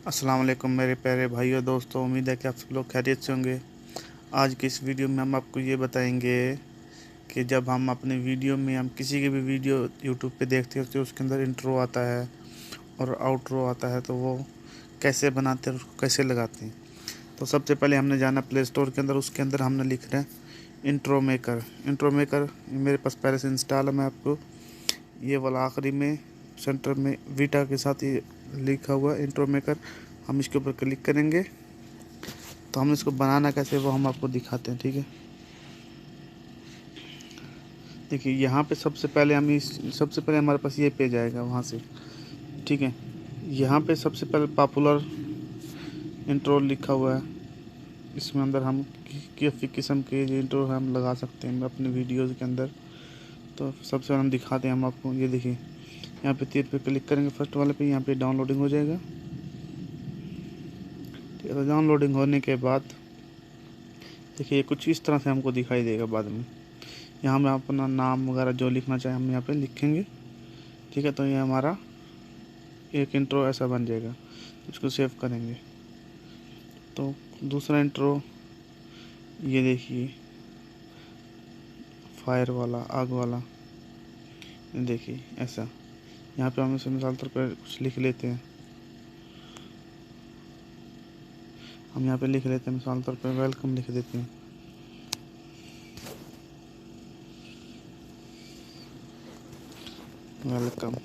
अस्सलाम वालेकुम मेरे प्यारे भाइयों दोस्तों, उम्मीद है कि आप सब लोग खैरियत से होंगे। आज की इस वीडियो में हम आपको ये बताएंगे कि जब हम अपने वीडियो में हम किसी की भी वीडियो यूट्यूब पे देखते हैं तो उसके अंदर इंट्रो आता है और आउट्रो आता है, तो वो कैसे बनाते हैं और उसको कैसे लगाते हैं। तो सबसे पहले हमने जाना प्ले स्टोर के अंदर, उसके अंदर हमने लिख रहे हैं इंट्रो मेकर। इंट्रो मेकर मेरे पास पहले से इंस्टॉल है। मैं आपको ये वाला आखिरी में सेंटर में वीटा के साथ ये लिखा हुआ है इंट्रो मेकर, हम इसके ऊपर क्लिक करेंगे तो हम इसको बनाना कैसे वो हम आपको दिखाते हैं। ठीक है, देखिए यहाँ पे सबसे पहले हमारे पास ये पेज आएगा वहाँ से। ठीक है, यहाँ पे सबसे पहले पॉपुलर इंट्रो लिखा हुआ है, इसमें अंदर हम किसी किस्म के इंट्रो हम लगा सकते हैं अपने वीडियोज़ के अंदर। तो सबसे पहले हम दिखाते हैं हम आपको। ये देखिए यहाँ पे तीर पे क्लिक करेंगे फर्स्ट वाले पे, यहाँ पे डाउनलोडिंग हो जाएगा। ठीक है, तो डाउनलोडिंग होने के बाद देखिए कुछ इस तरह से हमको दिखाई देगा बाद में। यहाँ में अपना नाम वगैरह जो लिखना चाहे हम यहाँ पे लिखेंगे। ठीक है, तो ये हमारा एक इंट्रो ऐसा बन जाएगा। इसको सेव करेंगे तो दूसरा इंट्रो ये देखिए फायर वाला, आग वाला, देखिए ऐसा। यहाँ पे हम इसे मिसाल तौर पर कुछ लिख लेते हैं। हम यहाँ पे लिख लेते हैं मिसाल तौर पर वेलकम लिख देते हैं। वेलकम।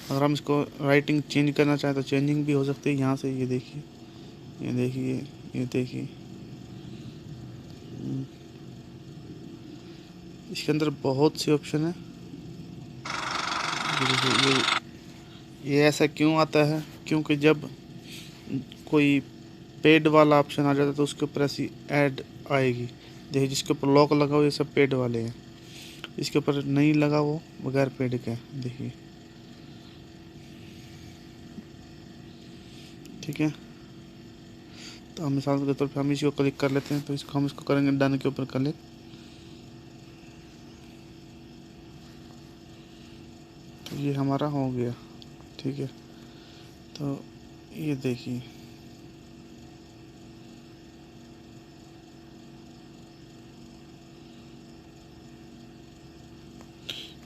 अगर हम इसको राइटिंग चेंज करना चाहें तो चेंजिंग भी हो सकती है यहाँ से। ये देखिए, ये देखिए, ये देखिए, इसके अंदर बहुत सी ऑप्शन है। ये देखिए, ये ऐसा क्यों आता है, क्योंकि जब कोई पेड वाला ऑप्शन आ जाता है तो उसके ऊपर ऐसी ऐड आएगी। देखिए जिसके ऊपर लॉक लगा हो ये सब पेड वाले हैं, इसके ऊपर नहीं लगा वो बगैर पेड के। देखिए ठीक है, तो हम मिसाल के तौर पे हम इसको क्लिक कर लेते हैं। तो इसको हम इसको करेंगे डन के ऊपर क्लिक। तो ये हमारा हो गया। ठीक है, तो ये देखिए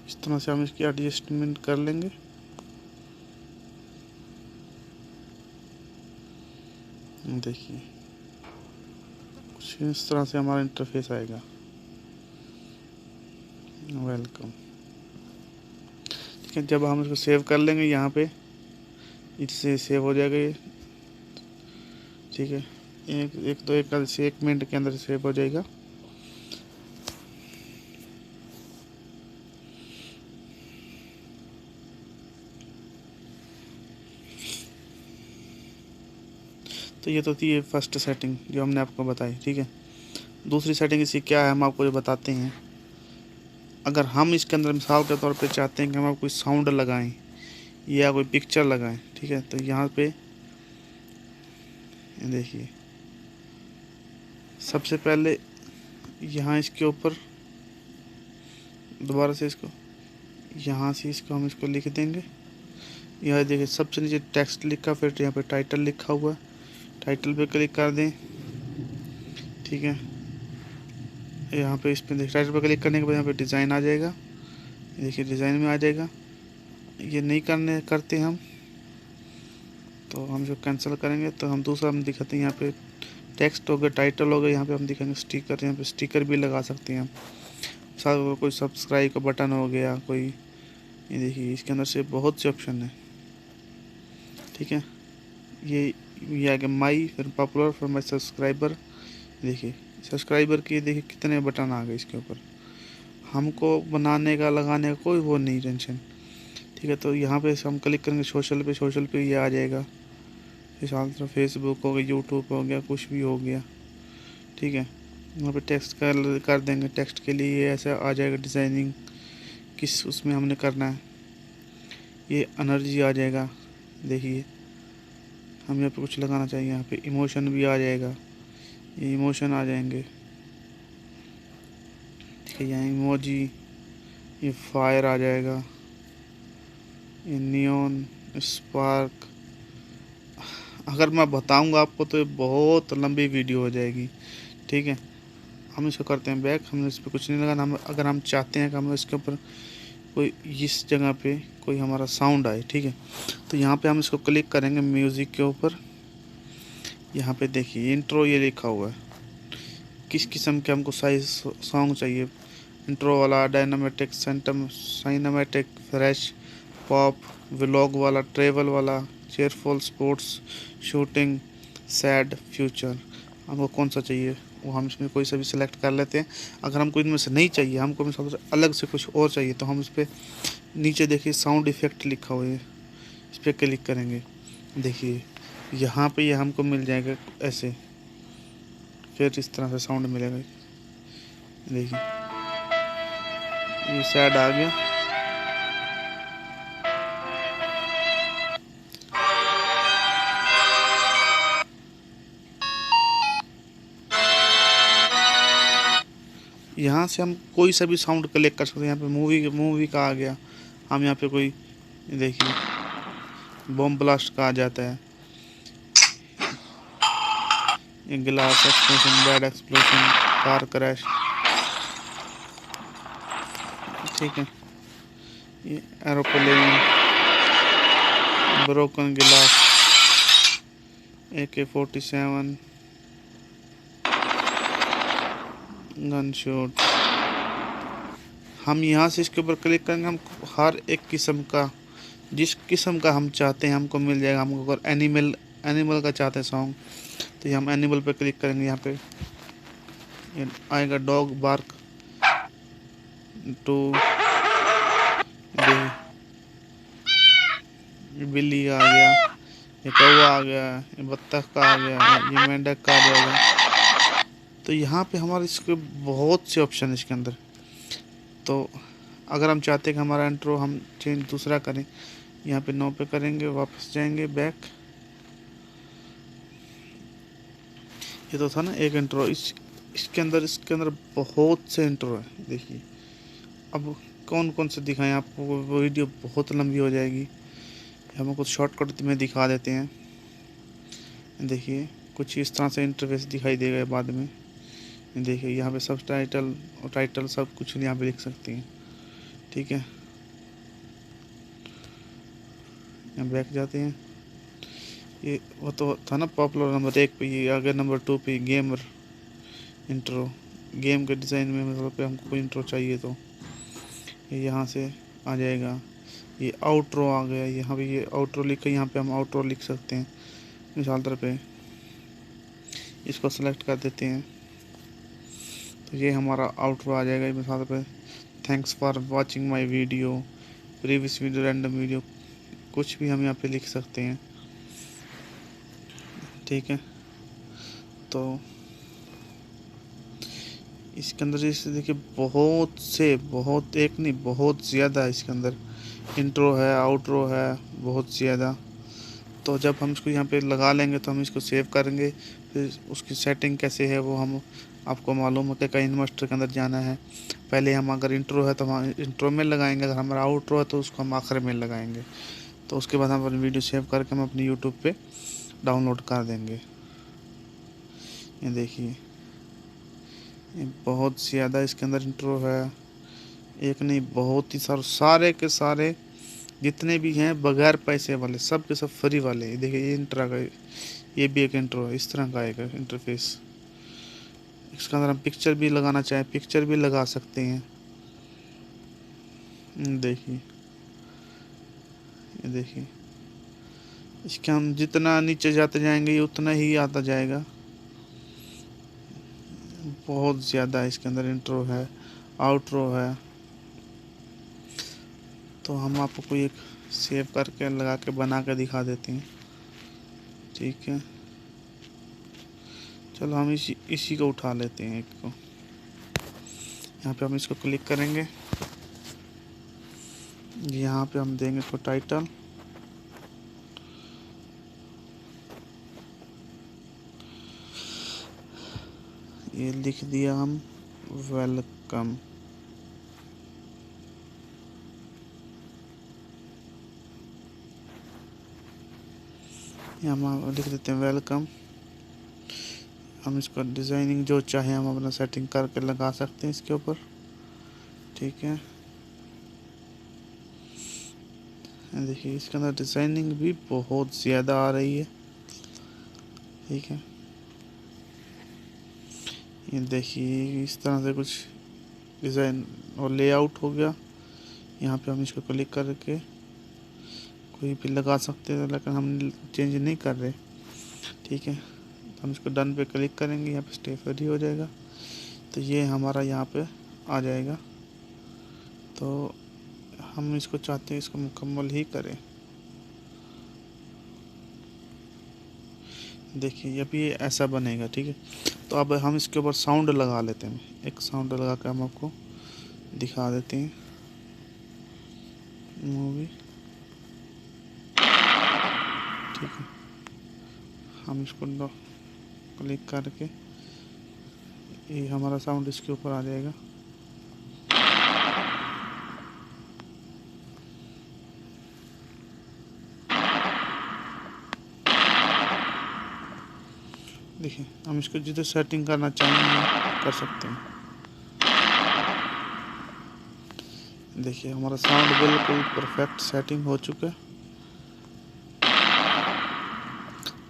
इस तरह से हम इसकी एडजस्टमेंट कर लेंगे। देखिए कुछ इस तरह से हमारा इंटरफेस आएगा। वेलकम। ठीक है, जब हम इसको सेव कर लेंगे यहाँ पे इससे सेव हो जाएगा ये। ठीक है, एक मिनट के अंदर सेव हो जाएगा। तो ये तो थी ये फर्स्ट सेटिंग जो हमने आपको बताई। ठीक है, दूसरी सेटिंग इसी क्या है हम आपको जो बताते हैं। अगर हम इसके अंदर मिसाल के तौर पे चाहते हैं कि हम कोई साउंड लगाएं या कोई पिक्चर लगाएं, ठीक है, तो यहाँ पे देखिए सबसे पहले यहाँ इसके ऊपर दोबारा से इसको यहाँ से इसको हम इसको लिख देंगे। यहाँ देखिए सबसे नीचे टेक्स्ट लिखा, फिर यहाँ पे टाइटल लिखा हुआ है, टाइटल पे क्लिक कर दें। ठीक है, यहाँ पे इस पर देखिए टाइटल पे क्लिक करने के बाद यहाँ पे डिज़ाइन आ जाएगा। देखिए डिज़ाइन में आ जाएगा। ये नहीं करते हम तो हम जो कैंसिल करेंगे तो हम दूसरा हम दिखाते हैं। यहाँ पे टेक्स्ट हो गया, टाइटल हो गया, यहाँ पे हम दिखाएंगे स्टिकर। यहाँ पे स्टिकर भी लगा सकते हैं हम। साथ कोई सब्सक्राइब का बटन हो गया कोई, ये देखिए इसके अंदर से बहुत से ऑप्शन है। ठीक है, ये आ गया माई, फिर पॉपुलर, फिर माई सब्सक्राइबर। देखिए सब्सक्राइबर के देखिए कितने बटन आ गए इसके ऊपर। हमको बनाने का लगाने का कोई वो नहीं टेंशन। ठीक है, तो यहाँ पे हम क्लिक करेंगे सोशल पे ये आ जाएगा। मिसाल तरह फेसबुक हो गया, यूट्यूब हो गया, कुछ भी हो गया। ठीक है, यहाँ पे टेक्स्ट कर देंगे। टेक्स्ट के लिए ये ऐसा आ जाएगा डिज़ाइनिंग किस उसमें हमने करना है। ये एनर्जी आ जाएगा। देखिए हम यहाँ पे कुछ लगाना चाहिए, यहाँ पे इमोशन भी आ जाएगा, ये इमोशन आ जाएंगे। ठीक है, यहाँ इमोजी, ये फायर आ जाएगा, ये नियॉन, स्पार्क, अगर मैं बताऊंगा आपको तो ये बहुत लंबी वीडियो हो जाएगी, ठीक है। हम इसको करते हैं बैक, हमने इस पर कुछ नहीं लगाना। हम अगर हम चाहते हैं कि हम इसके ऊपर कोई इस जगह पे कोई हमारा साउंड आए, ठीक है, तो यहाँ पे हम इसको क्लिक करेंगे म्यूज़िक के ऊपर। यहाँ पे देखिए इंट्रो ये लिखा हुआ है, किस किस्म के हमको साइज सॉन्ग चाहिए। इंट्रो वाला, डायनामेटिक, साइनामेटिक, फ्रेश, पॉप, व्लॉग वाला, ट्रेवल वाला, cheerful, sports, shooting, sad, future. हमको कौन सा चाहिए वो हम इसमें कोई सा भी सिलेक्ट कर लेते हैं। अगर हमको इनमें से नहीं चाहिए, हमको मिसाल से अलग से कुछ और चाहिए, तो हम इस पर नीचे देखिए साउंड इफ़ेक्ट लिखा हुआ है, इस पर क्लिक करेंगे। देखिए यहाँ पे ये हमको मिल जाएगा ऐसे, फिर इस तरह से साउंड मिलेगा। देखिए ये सैड आ गया। यहाँ से हम कोई सा भी साउंड कलेक्ट कर सकते हैं। यहाँ पे मूवी का आ गया, हम यहाँ पे कोई देखिए बॉम्ब ब्लास्ट का आ जाता है, ये glass explosion, bad explosion, car crash, ठीक है, ये एरोप्लेन, ब्रोकन गिलास, AK-47, गन शॉट। हम यहाँ से इसके ऊपर क्लिक करेंगे, हम हर एक किस्म का, जिस किस्म का हम चाहते हैं हमको मिल जाएगा। हमको अगर एनिमल का चाहते हैं सॉन्ग, तो ये हम एनिमल पे क्लिक करेंगे। यहाँ पे ये आएगा डॉग बार्क टू, ये बिल्ली आ गया, ये कौवा आ गया, ये बत्तख का आ गया, ये मेंढक का आ जाएगा। तो यहाँ पे हमारे इसके बहुत से ऑप्शन है इसके अंदर। तो अगर हम चाहते हैं कि हमारा इंट्रो हम चेंज दूसरा करें, यहाँ पे 9 पे करेंगे, वापस जाएंगे बैक। ये तो था ना एक इंट्रो, इसके अंदर बहुत से इंट्रो है। देखिए अब कौन कौन से दिखाएं आपको, वो वीडियो बहुत लंबी हो जाएगी। हम कुछ शॉर्टकट में दिखा देते हैं। देखिए कुछ इस तरह से इंटरफेस दिखाई देगा बाद में। देखिए यहाँ पे सब टाइटल और टाइटल सब कुछ यहाँ पे लिख सकते हैं, ठीक है। यहाँ बैक जाते हैं, ये वो तो था ना पॉपुलर नंबर 1 पे, ये आगे नंबर 2 पे गेमर इंट्रो। गेम के डिज़ाइन में मतलब पे हमको कोई इंट्रो चाहिए तो ये यहाँ से आ जाएगा। ये आउट्रो आ गया, यहाँ पे ये आउट्रो लिखा, यहाँ पे हम आउट्रो लिख सकते हैं। मिसाल तौर पे इसको सेलेक्ट कर देते हैं, तो ये हमारा आउट्रो आ जाएगा। मिसाल पे thanks for watching my video, previous video, random video, कुछ भी हम यहाँ पे लिख सकते हैं, ठीक है। तो इसके अंदर जैसे देखिए बहुत एक नहीं बहुत ज़्यादा इसके अंदर इंट्रो है, आउट्रो है, बहुत ज़्यादा। तो जब हम इसको यहाँ पे लगा लेंगे तो हम इसको सेव करेंगे। फिर उसकी सेटिंग कैसे है वो हम आपको मालूम है कि कहीं इन्वेस्टर के अंदर जाना है। पहले हम अगर इंट्रो है तो हम इंट्रो में लगाएंगे, अगर हमारा आउट्रो है तो उसको हम आखिर में लगाएंगे। तो उसके बाद हम अपनी वीडियो सेव करके हम अपनी यूट्यूब पे डाउनलोड कर देंगे। ये देखिए ये बहुत ज़्यादा इसके अंदर इंट्रो है, एक नहीं बहुत ही सारे के सारे जितने भी हैं बगैर पैसे वाले, सब के सब फ्री वाले। ये देखिए ये इंट्रा का, ये भी एक इंट्रो है, इस तरह का आएगा इंटरफेस। इसके अंदर हम पिक्चर भी लगाना चाहें पिक्चर भी लगा सकते हैं। देखिए ये देखिए इसके हम जितना नीचे जाते जाएंगे ये उतना ही आता जाएगा। बहुत ज़्यादा इसके अंदर इंट्रो है, आउट्रो है। तो हम आपको एक सेव करके लगा के बना के दिखा देते हैं, ठीक है। चलो हम इसी को उठा लेते हैं एक को। यहाँ पे हम इसको क्लिक करेंगे, यहाँ पे हम देंगे इसको टाइटल, ये लिख दिया हम वेलकम। यहाँ हम लिख देते हैं वेलकम। हम इसको डिज़ाइनिंग जो चाहे हम अपना सेटिंग करके लगा सकते हैं इसके ऊपर, ठीक है। देखिए इसके अंदर डिज़ाइनिंग भी बहुत ज़्यादा आ रही है, ठीक है। ये देखिए इस तरह से कुछ डिज़ाइन और लेआउट हो गया। यहाँ पे हम इसको क्लिक करके कोई भी लगा सकते हैं, लेकिन हम चेंज नहीं कर रहे, ठीक है। तो हम इसको डन पे क्लिक करेंगे, यहाँ पे स्टे फ्री हो जाएगा। तो ये हमारा यहाँ पे आ जाएगा। तो हम इसको चाहते हैं इसको मुकम्मल ही करें। देखिए अभी ये ऐसा बनेगा, ठीक है। तो अब हम इसके ऊपर साउंड लगा लेते हैं। एक साउंड लगा कर हम आपको दिखा देते हैं मूवी, ठीक है। हम इसको क्लिक करके ये हमारा साउंड इसके ऊपर आ जाएगा। देखिए हम इसको जिधर सेटिंग करना चाहेंगे कर सकते हैं। देखिए हमारा साउंड बिल्कुल परफेक्ट सेटिंग हो चुका है।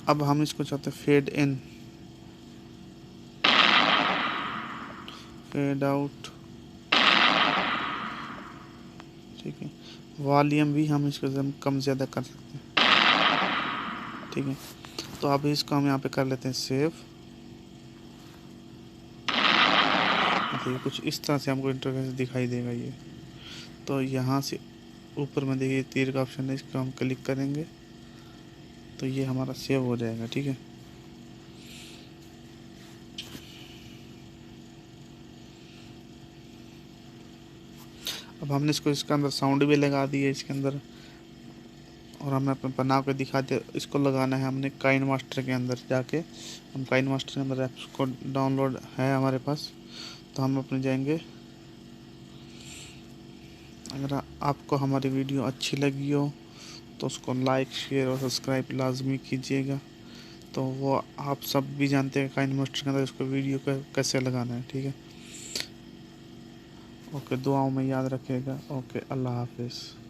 अब हम इसको चाहते हैं फेड इन, फेड आउट, ठीक है। वॉल्यूम भी हम इसको कम ज़्यादा कर सकते हैं, ठीक है। तो अब इसको हम यहाँ पे कर लेते हैं सेव। देखिए कुछ इस तरह से हमको इंटरफेस दिखाई देगा ये। तो यहाँ से ऊपर में देखिए तीर का ऑप्शन है, इसको हम क्लिक करेंगे तो ये हमारा सेव हो जाएगा, ठीक है। अब हमने इसको इसके अंदर साउंड भी लगा दिया इसके अंदर, और हमें अपने बना के दिखाते इसको लगाना है हमने काइन मास्टर के अंदर जाके। हम काइन मास्टर के अंदर ऐप्स को डाउनलोड है हमारे पास, तो हम अपने जाएंगे। अगर आपको हमारी वीडियो अच्छी लगी हो तो उसको लाइक शेयर और सब्सक्राइब लाजमी कीजिएगा। तो वो आप सब भी जानते हैं काइन मास्टर के अंदर इसको वीडियो का कैसे लगाना है, ठीक है। ओके, दुआओं में याद रखिएगा। ओके, अल्लाह हाफिज़।